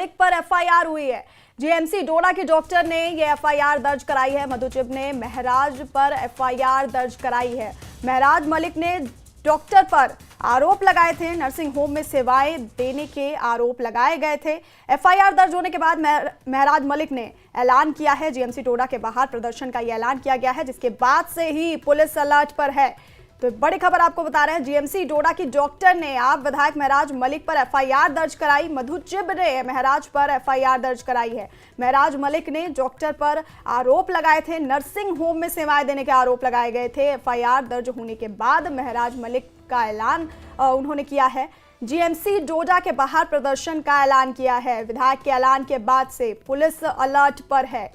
मलिक पर एफआईआर हुई है। जीएमसी डोडा के डॉक्टर ने ये एफआईआर दर्ज कराई है। मधु चिब ने महराज पर एफआईआर दर्ज कराई है। महराज मलिक ने डॉक्टर पर आरोप लगाए थे, नर्सिंग होम में सेवाएं देने के आरोप लगाए गए थे। एफआईआर दर्ज होने के बाद महराज मलिक ने ऐलान किया है, जीएमसी डोडा के बाहर प्रदर्शन का ये ऐलान किया गया है, जिसके बाद से ही पुलिस अलर्ट पर है। तो बड़ी खबर आपको बता रहे हैं, जीएमसी डोडा की डॉक्टर ने आप विधायक महराज मलिक पर एफआईआर दर्ज कराई। मधु चिब ने महराज पर एफआईआर दर्ज कराई है। महराज मलिक ने डॉक्टर पर आरोप लगाए थे, नर्सिंग होम में सेवाएं देने के आरोप लगाए गए थे। एफआईआर दर्ज होने के बाद महराज मलिक का ऐलान उन्होंने किया है। जीएमसी डोडा के बाहर प्रदर्शन का ऐलान किया है। विधायक के ऐलान के बाद से पुलिस अलर्ट पर है।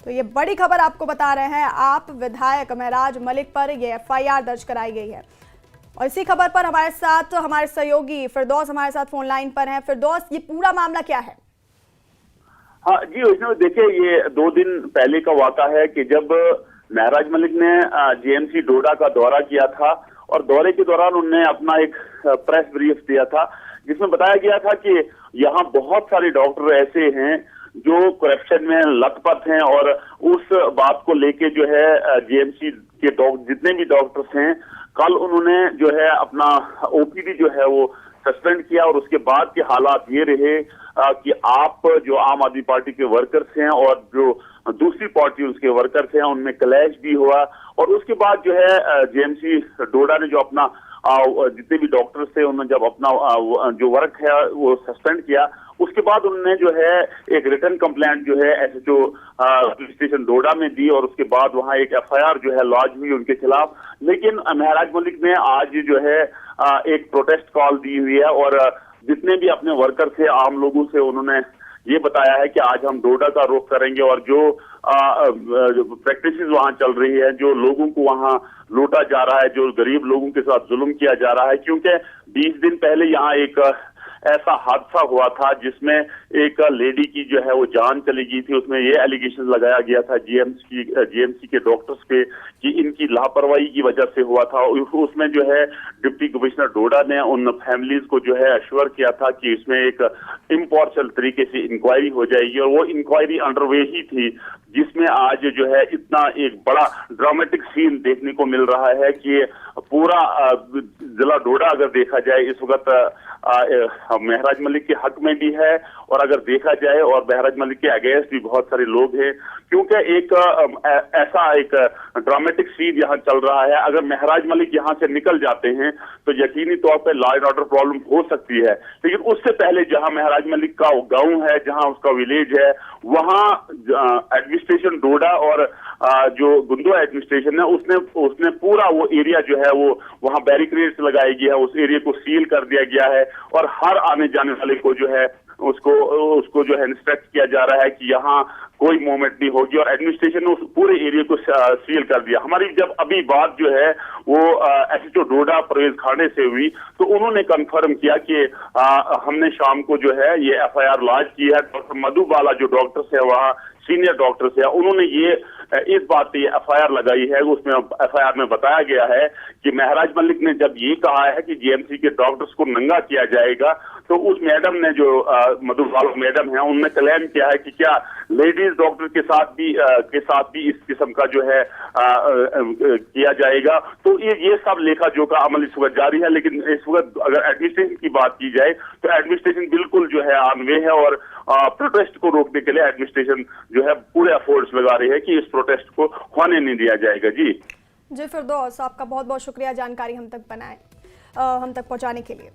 तो ये बड़ी खबर आपको बता रहे हैं, आप विधायक महराज मलिक पर ये एफआईआर दर्ज कराई गई है। और इसी खबर पर हमारे साथ हमारे सहयोगी फिरदौस हमारे साथ फोन लाइन पर हैं। फिरदौस, ये पूरा मामला क्या है? हाँ जी वैष्णव, देखिए ये 2 दिन पहले का वाक़ा है कि जब महराज मलिक ने जीएमसी डोडा का दौरा किया था और दौरे के दौरान उन्होंने अपना एक प्रेस ब्रीफ दिया था, जिसमें बताया गया था कि यहाँ बहुत सारे डॉक्टर ऐसे हैं जो करप्शन में लथपथ हैं और उस बात को लेके जो है जीएमसी के जितने भी डॉक्टर्स हैं, कल उन्होंने जो है अपना ओपीडी जो है वो सस्पेंड किया और उसके बाद के हालात ये रहे कि आप जो आम आदमी पार्टी के वर्कर्स हैं और जो दूसरी पार्टी उसके वर्कर्स हैं उनमें क्लैश भी हुआ। और उसके बाद जो है जीएमसी डोडा ने जो अपना जितने भी डॉक्टर्स थे उन्होंने जब अपना जो वर्क है वो सस्पेंड किया, उसके बाद उन्होंने जो है एक रिटर्न कंप्लेंट जो है एसएचओ पुलिस स्टेशन डोडा में दी और उसके बाद वहां एक एफआईआर जो है लॉन्च हुई उनके खिलाफ। लेकिन महराज मलिक ने आज जो है एक प्रोटेस्ट कॉल दी हुई है और जितने भी अपने वर्कर थे, आम लोगों से उन्होंने ये बताया है कि आज हम डोडा का रुख करेंगे और जो प्रैक्टिसेस वहां चल रही है, जो लोगों को वहां लूटा जा रहा है, जो गरीब लोगों के साथ जुल्म किया जा रहा है, क्योंकि 20 दिन पहले यहाँ एक ऐसा हादसा हुआ था जिसमें एक लेडी की जो है वो जान चली गई थी। उसमें ये एलिगेशन लगाया गया था जीएमसी के डॉक्टर्स पे कि इनकी लापरवाही की वजह से हुआ था। उसमें जो है डिप्टी कमिश्नर डोडा ने उन फैमिलीज को जो है अश्योर किया था कि इसमें एक इम्पार्शियल तरीके से इंक्वायरी हो जाएगी और वो इंक्वायरी अंडरवे ही थी, जिसमें आज जो है इतना एक बड़ा ड्रामेटिक सीन देखने को मिल रहा है कि पूरा जिला डोडा अगर देखा जाए इस वक्त महराज मलिक के हक में भी है और अगर देखा जाए और महराज मलिक के अगेंस्ट भी बहुत सारे लोग हैं, क्योंकि एक ऐसा एक ड्रामेटिक सीन यहाँ चल रहा है। अगर महराज मलिक यहाँ से निकल जाते हैं तो यकीनी तौर पे लॉ एंड ऑर्डर प्रॉब्लम हो सकती है, लेकिन उससे पहले जहाँ महराज मलिक का गांव है, जहाँ उसका विलेज है, वहाँ एडमिनिस्ट्रेशन डोडा और जो गुंदुआ एडमिनिस्ट्रेशन है उसने पूरा वो एरिया जो है वो वहाँ बैरिकेड्स लगाई गई है, उस एरिया को सील कर दिया गया है और हर आने जाने वाले को जो है उसको जो है इंस्ट्रक्ट किया जा रहा है कि यहाँ कोई मूवमेंट नहीं होगी और एडमिनिस्ट्रेशन ने उस पूरे एरिया को सील कर दिया। हमारी जब अभी बात जो है वो एसएचओ डोडा परवेज खाने से हुई तो उन्होंने कंफर्म किया कि हमने शाम को जो है ये एफआईआर लॉन्च की है। डॉक्टर मधु बाला जो डॉक्टर्स है वहाँ सीनियर डॉक्टर्स है, उन्होंने ये इस बात पे एफआईआर लगाई है। उसमें एफआईआर में बताया गया है कि महराज मलिक ने जब ये कहा है कि जीएमसी के डॉक्टर्स को नंगा किया जाएगा तो उस मैडम ने जो मधु बाला मैडम है उन्होंने क्लेम किया है कि क्या लेडीज डॉक्टर के साथ भी इस किस्म का जो है किया जाएगा। तो ये सब लेखा जोखा अमल इस वक्त जारी है, लेकिन इस वक्त अगर एडमिनिस्ट्रेशन की बात की जाए तो एडमिनिस्ट्रेशन बिल्कुल जो है ऑन वे है और प्रोटेस्ट को रोकने के लिए एडमिनिस्ट्रेशन जो है पूरे एफर्ट्स लगा रही है कि इस प्रोटेस्ट को होने नहीं दिया जाएगा। जी फिरदौस, आपका बहुत बहुत शुक्रिया जानकारी हम तक पहुंचाने के लिए।